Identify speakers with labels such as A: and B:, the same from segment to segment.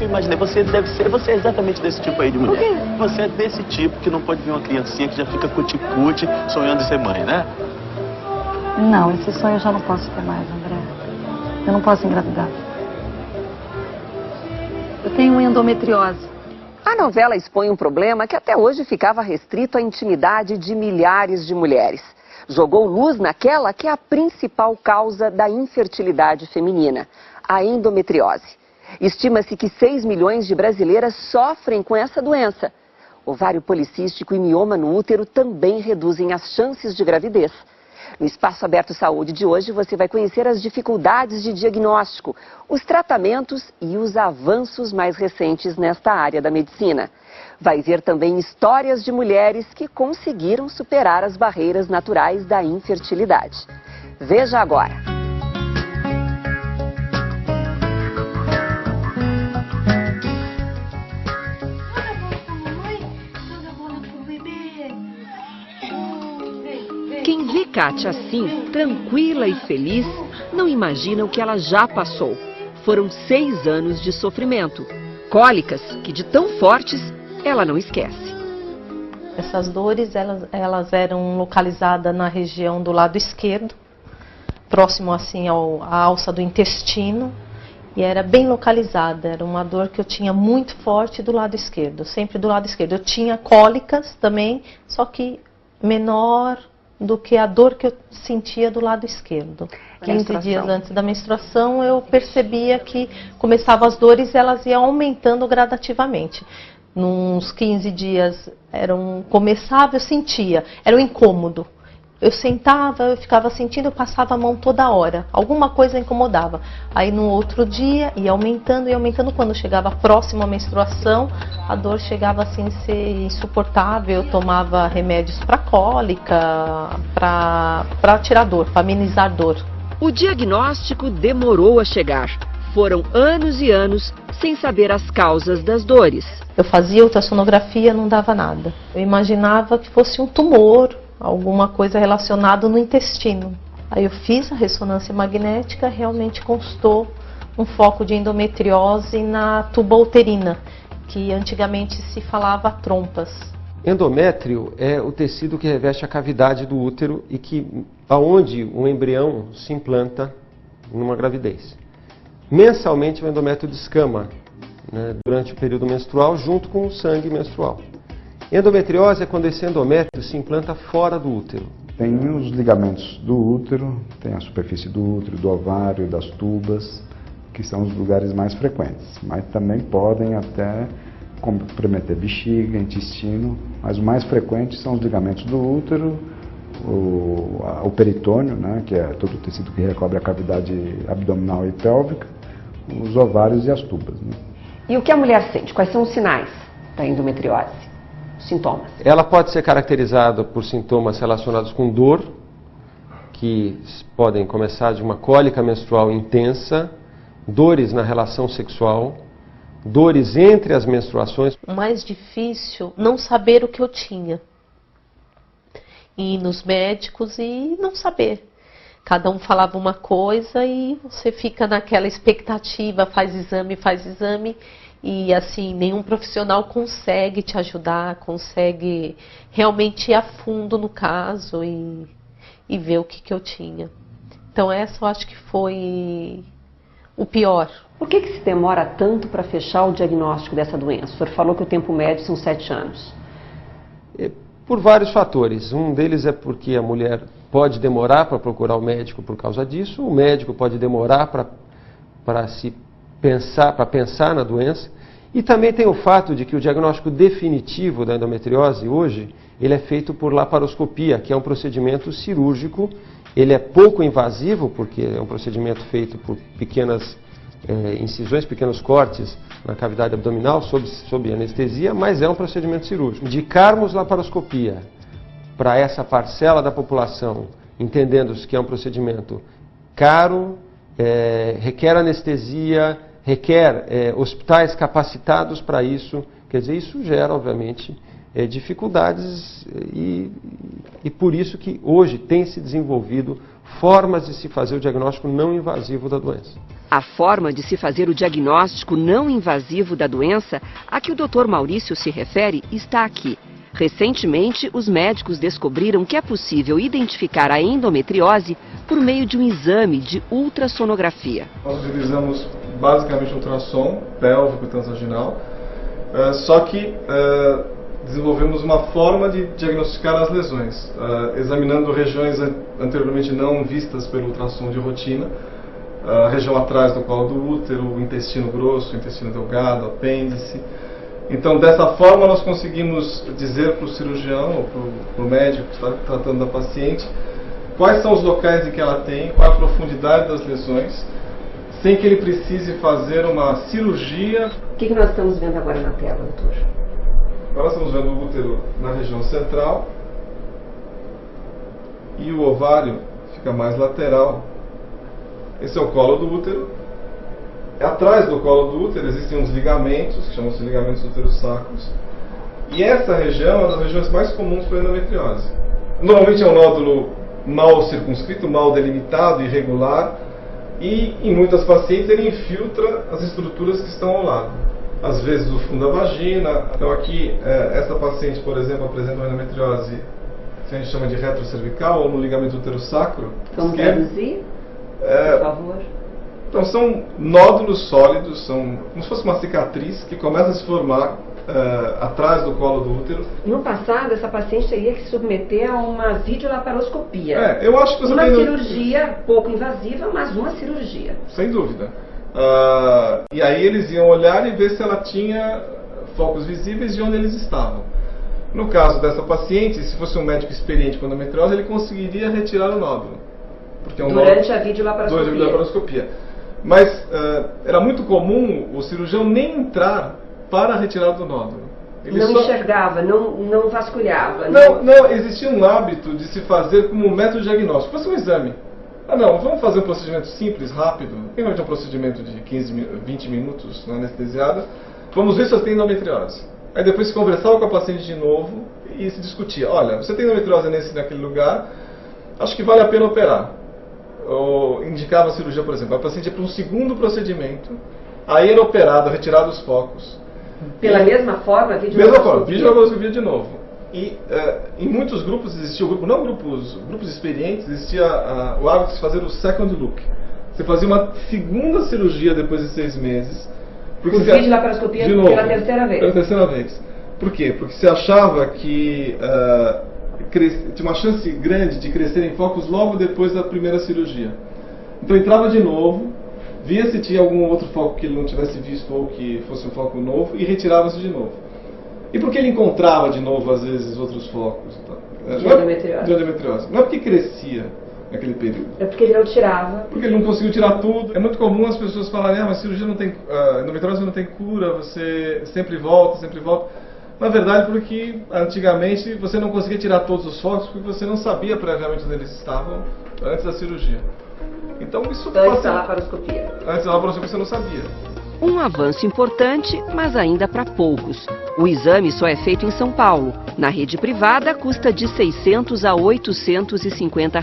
A: imaginei. Você é exatamente desse tipo aí de mulher. Por quê? Você é desse tipo que não pode ver uma criancinha que já fica cuticute sonhando em ser mãe, né?
B: Não, esse sonho eu já não posso ter mais, André. Eu não posso engravidar. Eu tenho endometriose.
C: A novela expõe um problema que até hoje ficava restrito à intimidade de milhares de mulheres. Jogou luz naquela que é a principal causa da infertilidade feminina, a endometriose. Estima-se que 6 milhões de brasileiras sofrem com essa doença. Ovário policístico e mioma no útero também reduzem as chances de gravidez. No Espaço Aberto Saúde de hoje, você vai conhecer as dificuldades de diagnóstico, os tratamentos e os avanços mais recentes nesta área da medicina. Vai ver também histórias de mulheres que conseguiram superar as barreiras naturais da infertilidade. Veja agora. Quem vê Kátia assim, tranquila e feliz, não imagina o que ela já passou. Foram 6 anos de sofrimento. Cólicas que, de tão fortes, ela não esquece.
D: Essas dores, elas eram localizadas na região do lado esquerdo, próximo assim à alça do intestino, e era bem localizada. Era uma dor que eu tinha muito forte do lado esquerdo, sempre do lado esquerdo. Eu tinha cólicas também, só que menor do que a dor que eu sentia do lado esquerdo. 15 dias antes da menstruação, eu percebia que começavam as dores, elas iam aumentando gradativamente. Nos 15 dias começava, eu sentia, era um incômodo. Eu sentava, eu ficava sentindo, eu passava a mão toda hora. Alguma coisa incomodava. Aí no outro dia ia aumentando e aumentando. Quando chegava próximo à menstruação, a dor chegava assim a ser insuportável. Eu tomava remédios para cólica, para tirar dor, para amenizar dor.
C: O diagnóstico demorou a chegar. Foram anos e anos sem saber as causas das dores.
D: Eu fazia ultrassonografia, não dava nada. Eu imaginava que fosse um tumor, alguma coisa relacionada no intestino. Aí eu fiz a ressonância magnética, realmente constou um foco de endometriose na tuba uterina, que antigamente se falava trompas.
E: Endométrio é o tecido que reveste a cavidade do útero e aonde o embrião se implanta numa gravidez. Mensalmente o endométrio descama, né, durante o período menstrual junto com o sangue menstrual. Endometriose é quando esse endométrio se implanta fora do útero.
F: Tem os ligamentos do útero, tem a superfície do útero, do ovário, das tubas, que são os lugares mais frequentes. Mas também podem até comprometer bexiga, intestino, mas o mais frequente são os ligamentos do útero, o peritônio, né, que é todo o tecido que recobre a cavidade abdominal e pélvica, os ovários e as tubas. Né?
C: E o que a mulher sente? Quais são os sinais da endometriose? Sintomas.
E: Ela pode ser caracterizada por sintomas relacionados com dor, que podem começar de uma cólica menstrual intensa, dores na relação sexual, dores entre as menstruações.
D: O mais difícil, não saber o que eu tinha. Ir nos médicos e não saber. Cada um falava uma coisa e você fica naquela expectativa, faz exame. E assim, nenhum profissional consegue te ajudar, consegue realmente ir a fundo no caso e ver o que eu tinha. Então essa eu acho que foi o pior.
C: Por que se demora tanto para fechar o diagnóstico dessa doença? O senhor falou que o tempo médio são 7 anos.
E: Por vários fatores. Um deles é porque a mulher pode demorar para procurar o médico por causa disso, o médico pode demorar para pensar na doença. E também tem o fato de que o diagnóstico definitivo da endometriose hoje, ele é feito por laparoscopia, que é um procedimento cirúrgico. Ele é pouco invasivo, porque é um procedimento feito por pequenas incisões, pequenos cortes na cavidade abdominal, sob anestesia, mas é um procedimento cirúrgico. Indicarmos laparoscopia para essa parcela da população, entendendo que é um procedimento caro, requer anestesia, requer hospitais capacitados para isso, quer dizer, isso gera, obviamente, dificuldades e por isso que hoje tem se desenvolvido formas de se fazer o diagnóstico não invasivo da doença.
C: A forma de se fazer o diagnóstico não invasivo da doença a que o Dr. Maurício se refere está aqui. Recentemente, os médicos descobriram que é possível identificar a endometriose por meio de um exame de ultrassonografia.
G: Nós utilizamos basicamente ultrassom pélvico e transvaginal, só que desenvolvemos uma forma de diagnosticar as lesões, examinando regiões anteriormente não vistas pelo ultrassom de rotina, a região atrás do colo do útero, o intestino grosso, o intestino delgado, o apêndice. Então, dessa forma, nós conseguimos dizer para o cirurgião ou para o médico que está tratando da paciente quais são os locais em que ela tem, qual a profundidade das lesões, sem que ele precise fazer uma cirurgia.
C: O que nós estamos vendo agora na tela, doutor?
G: Agora estamos vendo o útero na região central e o ovário fica mais lateral. Esse é o colo do útero. Atrás do colo do útero existem uns ligamentos, que chamam-se ligamentos uterosacros. E essa região é uma das regiões mais comuns para a endometriose. Normalmente é um nódulo mal circunscrito, mal delimitado, irregular. E em muitas pacientes ele infiltra as estruturas que estão ao lado. Às vezes o fundo da vagina. Então aqui, essa paciente, por exemplo, apresenta uma endometriose que a gente chama de retrocervical ou no ligamento uterosacro.
C: Vamos traduzir, por favor.
G: Então são nódulos sólidos, são como se fosse uma cicatriz que começa a se formar atrás do colo do útero.
C: No passado, essa paciente teria que se submeter a uma videolaparoscopia.
G: Eu acho que você
C: uma
G: tem...
C: cirurgia pouco invasiva, mas uma cirurgia.
G: Sem dúvida. E aí eles iam olhar e ver se ela tinha focos visíveis de onde eles estavam. No caso dessa paciente, se fosse um médico experiente com endometriose, ele conseguiria retirar o nódulo. Porque
C: durante a videolaparoscopia.
G: Mas era muito comum o cirurgião nem entrar para a retirada do nódulo. Ele
C: não enxergava, não vasculhava.
G: Não, existia um hábito de se fazer como um método diagnóstico. Fosse um exame. Vamos fazer um procedimento simples, rápido. Normalmente é um procedimento de 20 minutos na anestesiada. Vamos ver se você tem endometriose. Aí depois se conversava com a paciente de novo e se discutia. Olha, você tem endometriose naquele lugar, acho que vale a pena operar. Ou indicava a cirurgia, por exemplo. A paciente ia para um segundo procedimento, aí era operada, retirado os focos.
C: Pela mesma forma,
G: videolaparoscopia de novo. E em muitos grupos existia o grupo, não grupos experientes, existia o hábito de se fazer o second look. Você fazia uma segunda cirurgia depois de 6 meses.
C: Porque videolaparoscopia pela terceira vez.
G: Pela terceira vez. Por quê? Porque você achava que tinha uma chance grande de crescer em focos logo depois da primeira cirurgia. Então entrava de novo, via se tinha algum outro foco que ele não tivesse visto ou que fosse um foco novo e retirava-se de novo. E por que ele encontrava de novo, às vezes, outros focos?
C: De endometriose.
G: De endometriose. Não é porque crescia naquele período.
C: É porque ele não tirava.
G: Porque ele não conseguiu tirar tudo. É muito comum as pessoas falarem, mas cirurgia não tem, endometriose não tem cura, você sempre volta, sempre volta. Na verdade, porque antigamente você não conseguia tirar todos os focos porque você não sabia previamente onde eles estavam antes da cirurgia. Então isso
C: antes da laparoscopia.
G: Antes da laparoscopia você não sabia.
C: Um avanço importante, mas ainda para poucos. O exame só é feito em São Paulo. Na rede privada, custa de R$ 600 a R$ 850.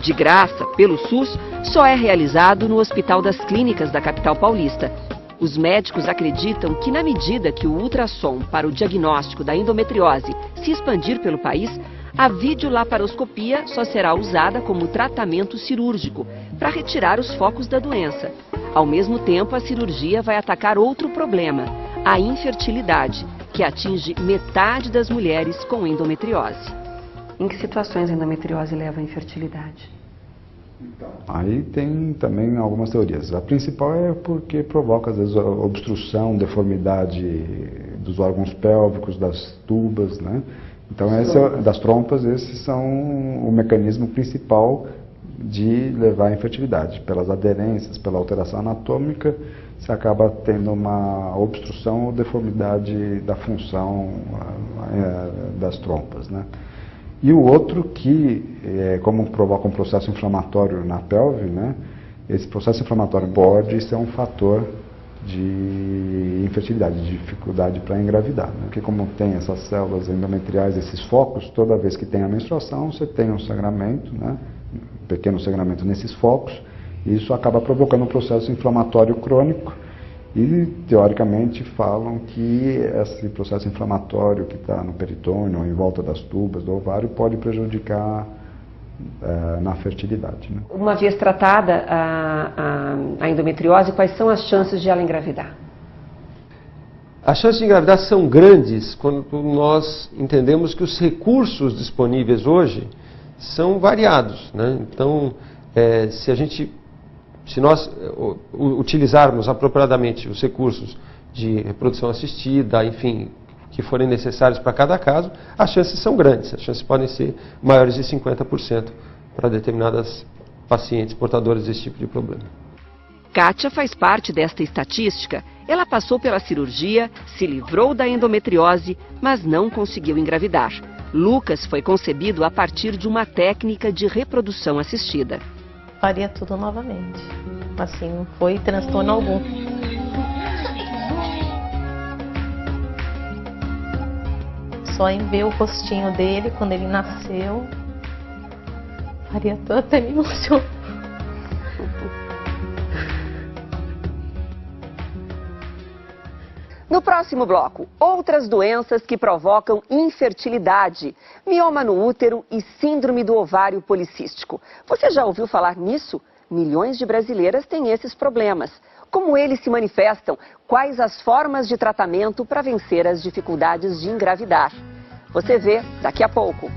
C: De graça, pelo SUS, só é realizado no Hospital das Clínicas da capital paulista. Os médicos acreditam que, na medida que o ultrassom para o diagnóstico da endometriose se expandir pelo país, a videolaparoscopia só será usada como tratamento cirúrgico para retirar os focos da doença. Ao mesmo tempo, a cirurgia vai atacar outro problema, a infertilidade, que atinge metade das mulheres com endometriose. Em que situações a endometriose leva à infertilidade?
F: Aí tem também algumas teorias. A principal é porque provoca, às vezes, obstrução, deformidade dos órgãos pélvicos, das tubas, né? Então, das trompas, esses são o mecanismo principal de levar à infertilidade. Pelas aderências, pela alteração anatômica, você acaba tendo uma obstrução ou deformidade da função das trompas, né? E o outro que, como provoca um processo inflamatório na pelve, né, esse processo inflamatório pode ser um fator de infertilidade, de dificuldade para engravidar, né? Porque como tem essas células endometriais, esses focos, toda vez que tem a menstruação, você tem um sangramento, né? pequeno sangramento nesses focos, e isso acaba provocando um processo inflamatório crônico, e teoricamente falam que esse processo inflamatório que está no peritônio ou em volta das tubas do ovário pode prejudicar na fertilidade, né?
C: Uma vez tratada a endometriose, quais são as chances de ela engravidar?
E: As chances de engravidar são grandes quando nós entendemos que os recursos disponíveis hoje são variados, né? Então, se nós utilizarmos apropriadamente os recursos de reprodução assistida, enfim, que forem necessários para cada caso, as chances são grandes. As chances podem ser maiores de 50% para determinadas pacientes portadoras desse tipo de problema.
C: Kátia faz parte desta estatística. Ela passou pela cirurgia, se livrou da endometriose, mas não conseguiu engravidar. Lucas foi concebido a partir de uma técnica de reprodução assistida.
D: Faria tudo novamente. Assim, não foi transtorno algum. Só em ver o rostinho dele quando ele nasceu, faria tudo, até me emocionou.
C: No próximo bloco, outras doenças que provocam infertilidade, mioma no útero e síndrome do ovário policístico. Você já ouviu falar nisso? Milhões de brasileiras têm esses problemas. Como eles se manifestam? Quais as formas de tratamento para vencer as dificuldades de engravidar? Você vê daqui a pouco.